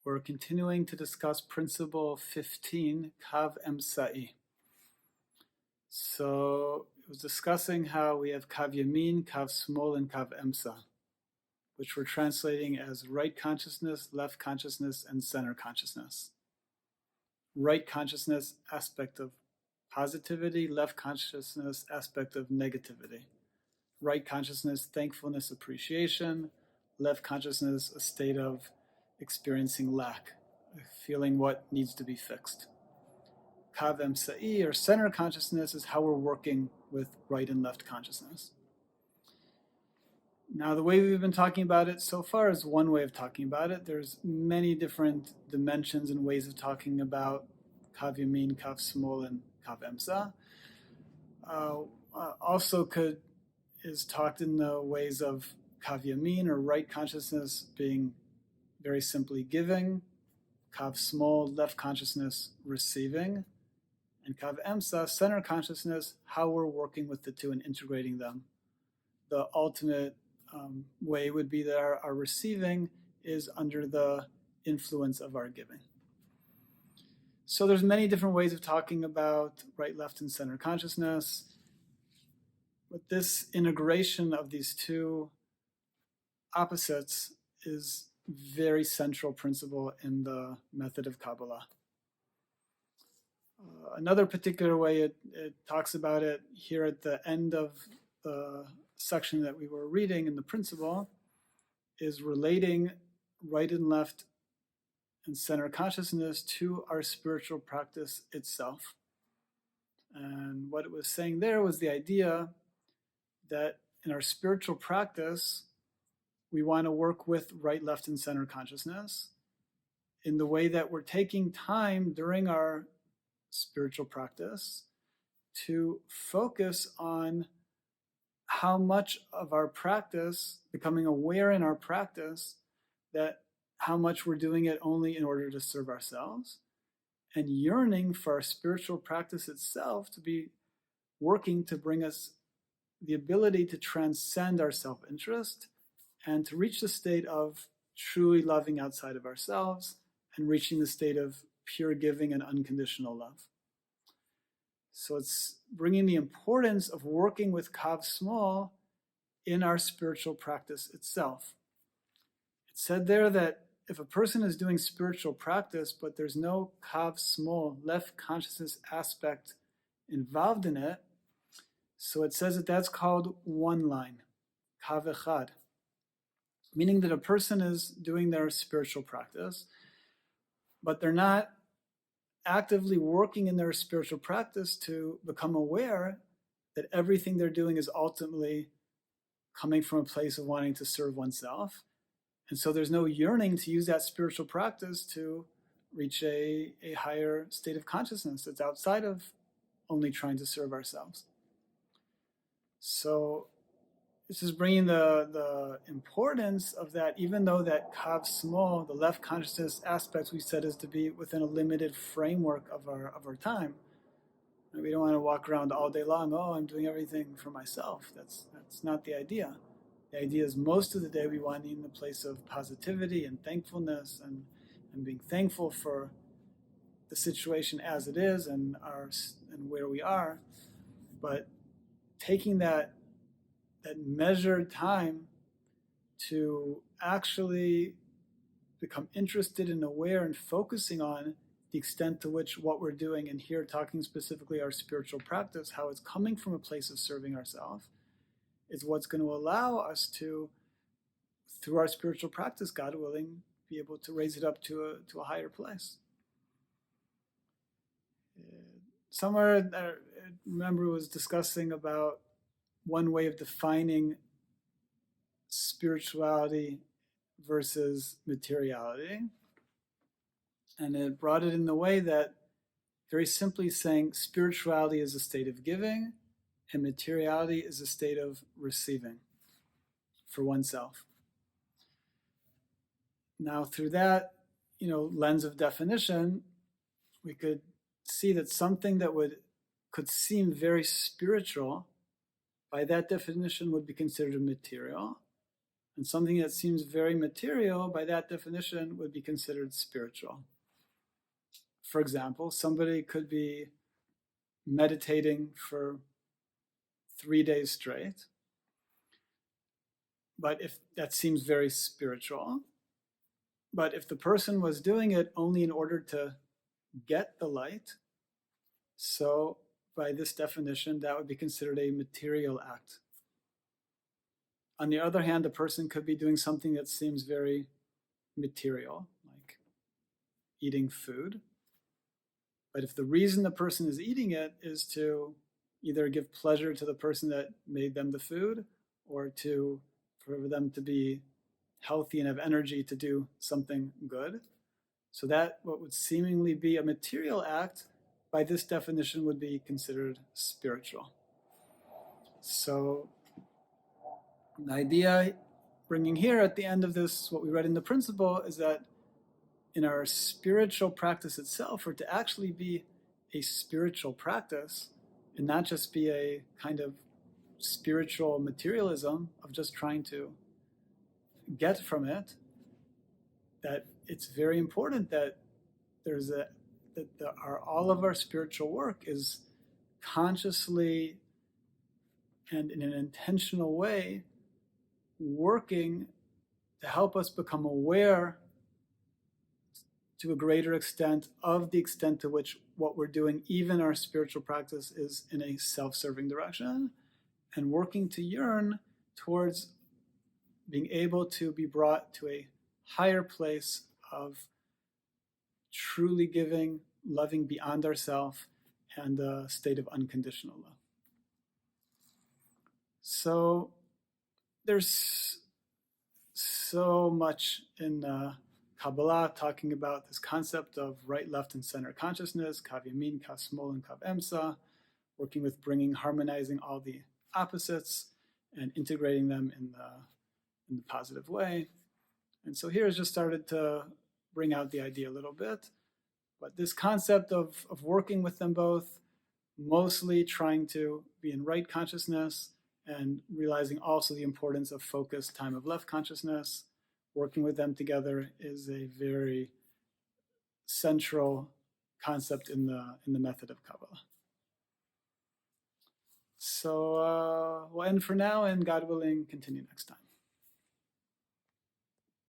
We're continuing to discuss principle 15, Kav Emsa'i. So it was discussing how we have Kav Yamin, Kav Smol, and Kav Emsa, which we're translating as right consciousness, left consciousness, and center consciousness. Right consciousness, aspect of positivity; left consciousness, aspect of negativity. Right consciousness, thankfulness, appreciation; left consciousness, a state of experiencing lack, feeling what needs to be fixed. Kav Emsa'i, or center consciousness, is how we're working with right and left consciousness. Now, the way we've been talking about it so far is one way of talking about it. There's many different dimensions and ways of talking about Kav Yamin, Kav Smol, and Kav Emsa. Also is talked in the ways of Kav Yamin, or right consciousness, being very simply giving; Kav Smol, left consciousness, receiving; and Kav Emsa, center consciousness, how we're working with the two and integrating them. The ultimate way would be that our receiving is under the influence of our giving. So there's many different ways of talking about right, left, and center consciousness. But this integration of these two opposites is very central principle in the method of Kabbalah. Another particular way it talks about it here at the end of the section that we were reading in the principle is relating right and left and center consciousness to our spiritual practice itself. And what it was saying there was the idea that in our spiritual practice, we want to work with right, left, and center consciousness in the way that we're taking time during our spiritual practice to focus on how much of our practice, becoming aware in our practice that how much we're doing it only in order to serve ourselves, and yearning for our spiritual practice itself to be working to bring us the ability to transcend our self-interest and to reach the state of truly loving outside of ourselves and reaching the state of pure giving and unconditional love. So it's bringing the importance of working with Kav Smol in our spiritual practice itself. It said there that if a person is doing spiritual practice, but there's no Kav Smol, left consciousness aspect involved in it, so it says that that's called one line, Kav Echad, meaning that a person is doing their spiritual practice, but they're not actively working in their spiritual practice to become aware that everything they're doing is ultimately coming from a place of wanting to serve oneself. And so there's no yearning to use that spiritual practice to reach a higher state of consciousness that's outside of only trying to serve ourselves. So this is bringing the importance of that, even though that Kav Smol, the left consciousness aspects we said is to be within a limited framework of our time. We don't want to walk around all day long, I'm doing everything for myself. That's not the idea. The idea is most of the day we want to be in the place of positivity and thankfulness and being thankful for the situation as it is and where we are. But taking that measured time to actually become interested and aware and focusing on the extent to which what we're doing, and here talking specifically our spiritual practice, how it's coming from a place of serving ourselves, is what's going to allow us to, through our spiritual practice, God willing, be able to raise it up to a higher place. Somewhere, I remember, was discussing about one way of defining spirituality versus materiality. And it brought it in the way that very simply saying spirituality is a state of giving and materiality is a state of receiving for oneself. Now through that, lens of definition, we could see that something that could seem very spiritual, by that definition would be considered material, And something that seems very material, by that definition, would be considered spiritual. For example, somebody could be meditating for 3 days straight, but if that seems very spiritual, but if the person was doing it only in order to get the light, so by this definition, that would be considered a material act. On the other hand, the person could be doing something that seems very material, like eating food. But if the reason the person is eating it is to either give pleasure to the person that made them the food, or for them to be healthy and have energy to do something good, so that what would seemingly be a material act, by this definition, would be considered spiritual. So the idea bringing here at the end of this, what we read in the principle, is that in our spiritual practice itself, or to actually be a spiritual practice and not just be a kind of spiritual materialism of just trying to get from it, that it's very important that all of our spiritual work is consciously and in an intentional way working to help us become aware to a greater extent of the extent to which what we're doing, even our spiritual practice, is in a self-serving direction, and working to yearn towards being able to be brought to a higher place of truly giving, loving beyond ourselves, and a state of unconditional love. So there's so much in Kabbalah talking about this concept of right, left, and center consciousness, kav yamin, kav smol, and kav emsa, working with harmonizing all the opposites and integrating them in the positive way. And so here has just started to bring out the idea a little bit. But this concept of working with them both, mostly trying to be in right consciousness and realizing also the importance of focused time of left consciousness, working with them together is a very central concept in the method of Kabbalah. So we'll end for now, and God willing, continue next time.